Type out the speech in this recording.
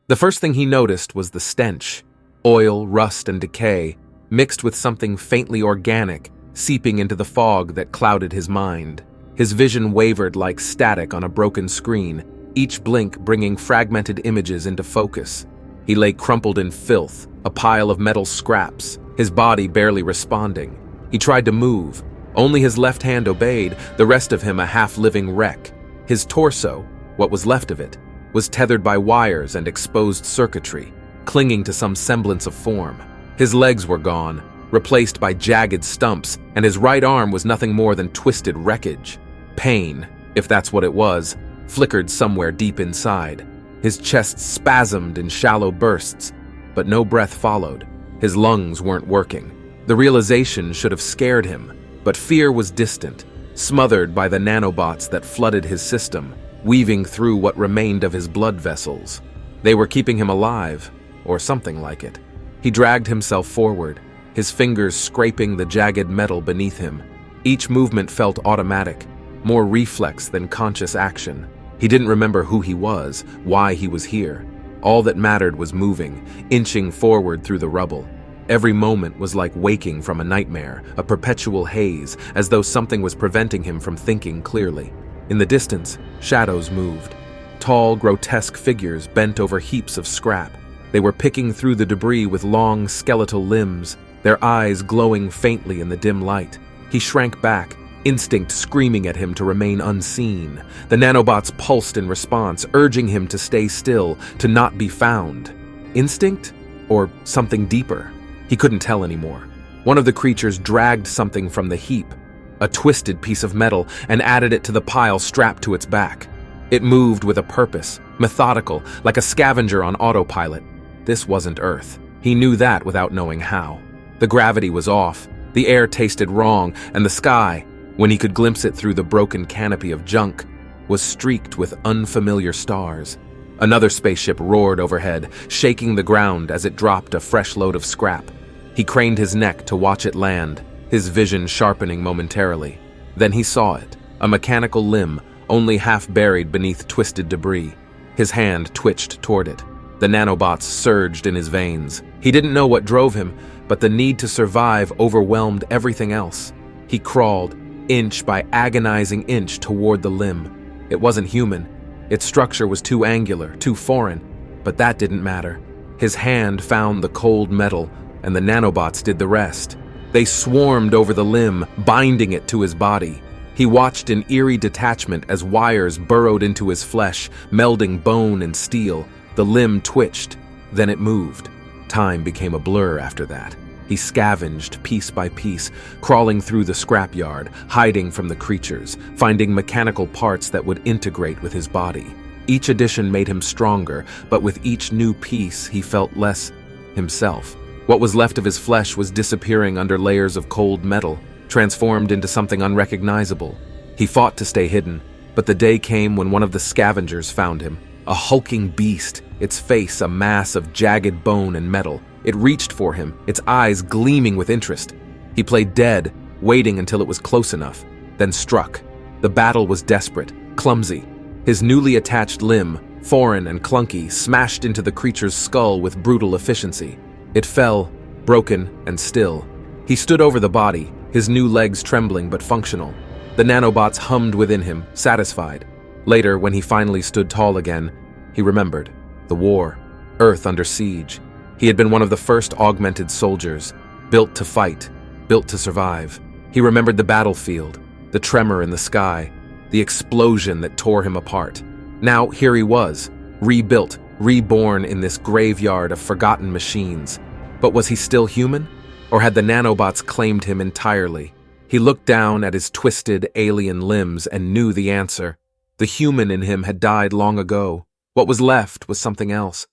The first thing he noticed was the stench. Oil, rust, and decay, mixed with something faintly organic, seeping into the fog that clouded his mind. His vision wavered like static on a broken screen, each blink bringing fragmented images into focus. He lay crumpled in filth, a pile of metal scraps, his body barely responding. He tried to move. Only his left hand obeyed, the rest of him a half-living wreck. His torso, what was left of it, was tethered by wires and exposed circuitry, clinging to some semblance of form. His legs were gone, replaced by jagged stumps, and his right arm was nothing more than twisted wreckage. Pain, if that's what it was, flickered somewhere deep inside. His chest spasmed in shallow bursts, but no breath followed. His lungs weren't working. The realization should have scared him, but fear was distant, smothered by the nanobots that flooded his system, weaving through what remained of his blood vessels. They were keeping him alive, or something like it. He dragged himself forward, his fingers scraping the jagged metal beneath him. Each movement felt automatic, more reflex than conscious action. He didn't remember who he was, why he was here. All that mattered was moving, inching forward through the rubble. Every moment was like waking from a nightmare, a perpetual haze, as though something was preventing him from thinking clearly. In the distance, shadows moved. Tall, grotesque figures bent over heaps of scrap. They were picking through the debris with long, skeletal limbs, their eyes glowing faintly in the dim light. He shrank back, instinct screaming at him to remain unseen. The nanobots pulsed in response, urging him to stay still, to not be found. Instinct? Or something deeper? He couldn't tell anymore. One of the creatures dragged something from the heap, a twisted piece of metal, and added it to the pile strapped to its back. It moved with a purpose, methodical, like a scavenger on autopilot. This wasn't Earth. He knew that without knowing how. The gravity was off, the air tasted wrong, and the sky, when he could glimpse it through the broken canopy of junk, was streaked with unfamiliar stars. Another spaceship roared overhead, shaking the ground as it dropped a fresh load of scrap. He craned his neck to watch it land, his vision sharpening momentarily. Then he saw it, a mechanical limb, only half buried beneath twisted debris. His hand twitched toward it. The nanobots surged in his veins. He didn't know what drove him, but the need to survive overwhelmed everything else. He crawled, inch by agonizing inch, toward the limb. It wasn't human. Its structure was too angular, too foreign, but that didn't matter. His hand found the cold metal, and the nanobots did the rest. They swarmed over the limb, binding it to his body. He watched in eerie detachment as wires burrowed into his flesh, melding bone and steel. The limb twitched, then it moved. Time became a blur after that. He scavenged piece by piece, crawling through the scrapyard, hiding from the creatures, finding mechanical parts that would integrate with his body. Each addition made him stronger, but with each new piece he felt less himself. What was left of his flesh was disappearing under layers of cold metal, transformed into something unrecognizable. He fought to stay hidden, but the day came when one of the scavengers found him. A hulking beast, its face a mass of jagged bone and metal. It reached for him, its eyes gleaming with interest. He played dead, waiting until it was close enough, then struck. The battle was desperate, clumsy. His newly attached limb, foreign and clunky, smashed into the creature's skull with brutal efficiency. It fell, broken and still. He stood over the body, his new legs trembling but functional. The nanobots hummed within him, satisfied. Later, when he finally stood tall again, he remembered. The war, Earth under siege. He had been one of the first augmented soldiers, built to fight, built to survive. He remembered the battlefield, the tremor in the sky, the explosion that tore him apart. Now here he was, rebuilt, reborn in this graveyard of forgotten machines. But was he still human? Or had the nanobots claimed him entirely? He looked down at his twisted, alien limbs and knew the answer. The human in him had died long ago. What was left was something else.